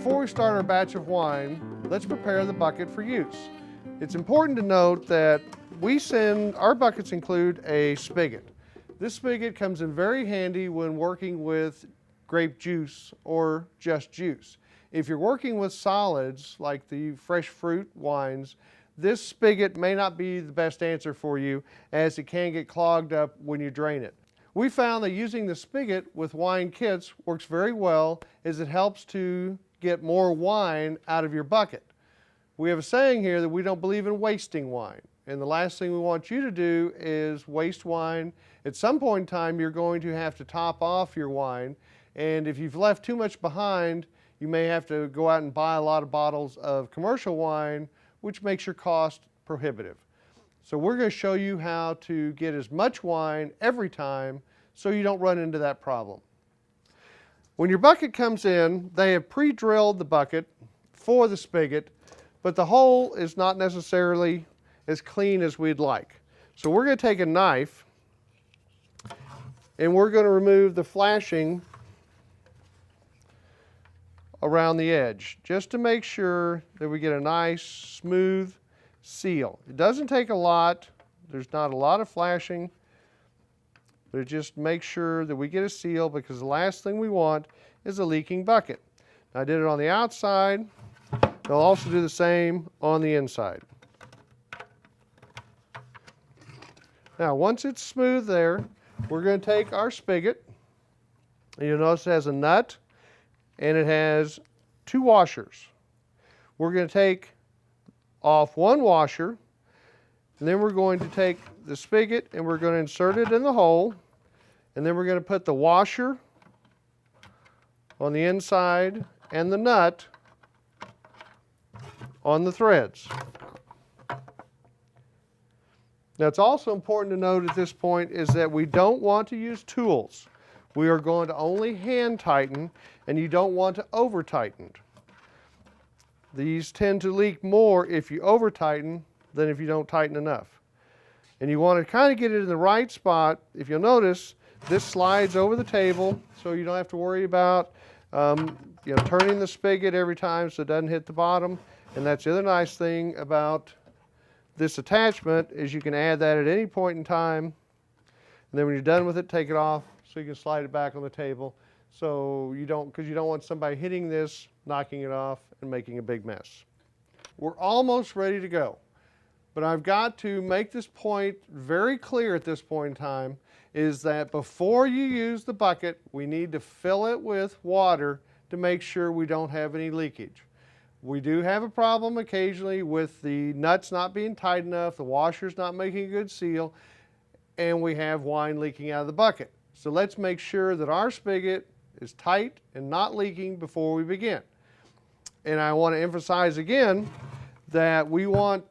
Before we start our batch of wine, let's prepare the bucket for use. It's important to note that our buckets include a spigot. This spigot comes in very handy when working with grape juice or just juice. If you're working with solids like the fresh fruit wines, this spigot may not be the best answer for you, as it can get clogged up when you drain it. We found that using the spigot with wine kits works very well, as it helps to get more wine out of your bucket. We have a saying here that we don't believe in wasting wine, and the last thing we want you to do is waste wine. At some point in time, you're going to have to top off your wine, and if you've left too much behind, you may have to go out and buy a lot of bottles of commercial wine, which makes your cost prohibitive. So we're going to show you how to get as much wine every time so you don't run into that problem. When your bucket comes in, they have pre-drilled the bucket for the spigot, but the hole is not necessarily as clean as we'd like. So we're going to take a knife and we're going to remove the flashing around the edge, just to make sure that we get a nice smooth seal. It doesn't take a lot. There's not a lot of flashing, but it just makes sure that we get a seal, because the last thing we want is a leaking bucket. I did it on the outside. They'll also do the same on the inside. Now, once it's smooth there, we're going to take our spigot. You'll notice it has a nut and it has 2 washers. We're going to take off one washer, and then we're going to take the spigot and we're going to insert it in the hole, and then we're going to put the washer on the inside and the nut on the threads. Now, it's also important to note at this point is that we don't want to use tools. We are going to only hand tighten, and you don't want to over tighten. These tend to leak more if you over tighten than if you don't tighten enough. And you want to kind of get it in the right spot. If you'll notice, this slides over the table, so you don't have to worry about turning the spigot every time so it doesn't hit the bottom. And that's the other nice thing about this attachment, is you can add that at any point in time. And then when you're done with it, take it off so you can slide it back on the table. So because you don't want somebody hitting this, knocking it off, and making a big mess. We're almost ready to go. But I've got to make this point very clear at this point in time, is that before you use the bucket, we need to fill it with water to make sure we don't have any leakage. We do have a problem occasionally with the nuts not being tight enough, the washer's not making a good seal, and we have wine leaking out of the bucket. So let's make sure that our spigot is tight and not leaking before we begin. And I want to emphasize again that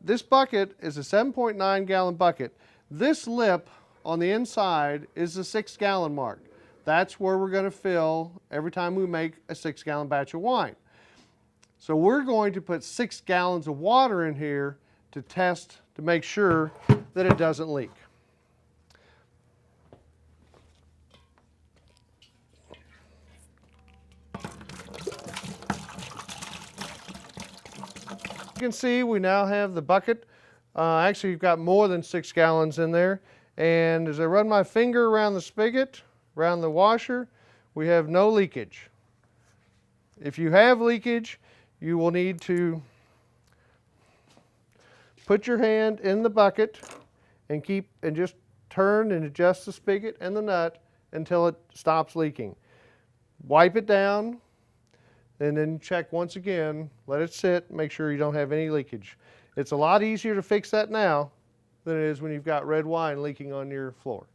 this bucket is a 7.9 gallon bucket. This lip on the inside is the 6 gallon mark. That's where we're going to fill every time we make a 6 gallon batch of wine. So we're going to put 6 gallons of water in here to test to make sure that it doesn't leak. You can see we now have the bucket. Actually, you've got more than 6 gallons in there. And as I run my finger around the spigot, around the washer, we have no leakage. If you have leakage, you will need to put your hand in the bucket and just turn and adjust the spigot and the nut until it stops leaking. Wipe it down, and then check once again, let it sit, make sure you don't have any leakage. It's a lot easier to fix that now than it is when you've got red wine leaking on your floor.